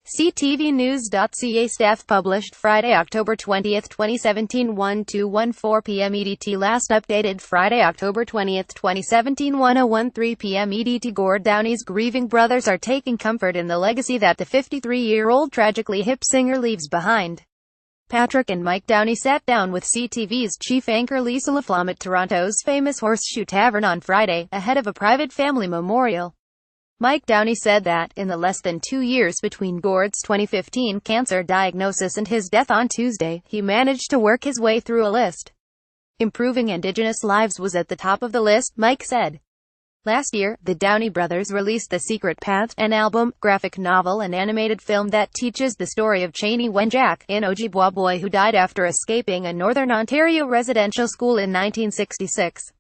CTVnews.ca staff published Friday, October 20, 2017, 12:14 p.m. EDT. Last updated Friday, October 20, 2017, 10:13 p.m. EDT. Gord Downie's grieving brothers are taking comfort in the legacy that the 53-year-old tragically hip singer leaves behind. Patrick and Mike Downie sat down with CTV's chief anchor Lisa LaFlamme at Toronto's famous Horseshoe Tavern on Friday, ahead of a private family memorial. Mike Downie said that, in the less than 2 years between Gord's 2015 cancer diagnosis and his death on Tuesday, he managed to work his way through a list. Improving Indigenous lives was at the top of the list, Mike said. Last year, the Downie brothers released The Secret Path, an album, graphic novel and animated film that teaches the story of Chanie Wenjack, an Ojibwa boy who died after escaping a Northern Ontario residential school in 1966.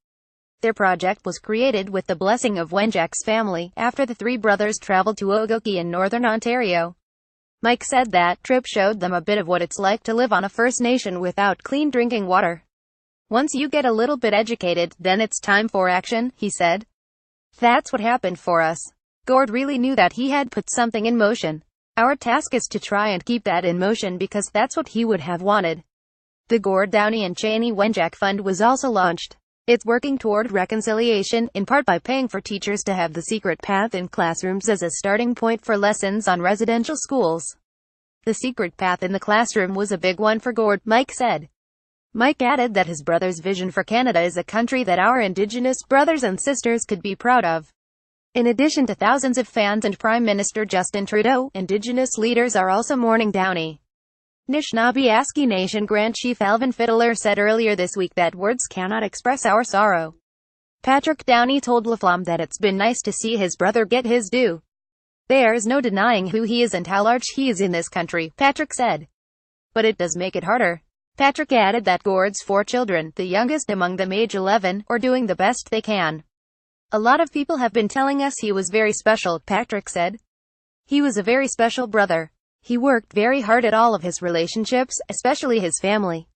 Their project was created with the blessing of Wenjack's family, after the three brothers traveled to Ogoki in Northern Ontario. Mike said that trip showed them a bit of what it's like to live on a First Nation without clean drinking water. Once you get a little bit educated, then it's time for action, he said. That's what happened for us. Gord really knew that he had put something in motion. Our task is to try and keep that in motion because that's what he would have wanted. The Gord Downie and Chanie Wenjack Fund was also launched. It's working toward reconciliation, in part by paying for teachers to have The Secret Path in classrooms as a starting point for lessons on residential schools. The secret path in the classroom was a big one for Gord, Mike said. Mike added that his brother's vision for Canada is a country that our Indigenous brothers and sisters could be proud of. In addition to thousands of fans and Prime Minister Justin Trudeau, Indigenous leaders are also mourning Downie. Anishinaabe Nation Grand Chief Alvin Fiddler said earlier this week that words cannot express our sorrow. Patrick Downie told LaFlamme that it's been nice to see his brother get his due. There's no denying who he is and how large he is in this country, Patrick said. But it does make it harder. Patrick added that Gord's 4 children, the youngest among them age 11, are doing the best they can. A lot of people have been telling us he was very special, Patrick said. He was a very special brother. He worked very hard at all of his relationships, especially his family.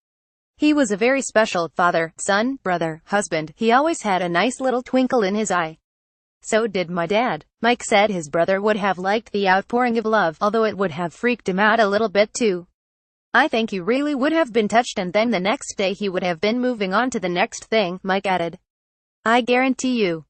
He was a very special father, son, brother, husband. He always had a nice little twinkle in his eye. So did my dad. Mike said his brother would have liked the outpouring of love, although it would have freaked him out a little bit too. I think he really would have been touched and then the next day he would have been moving on to the next thing, Mike added. I guarantee you.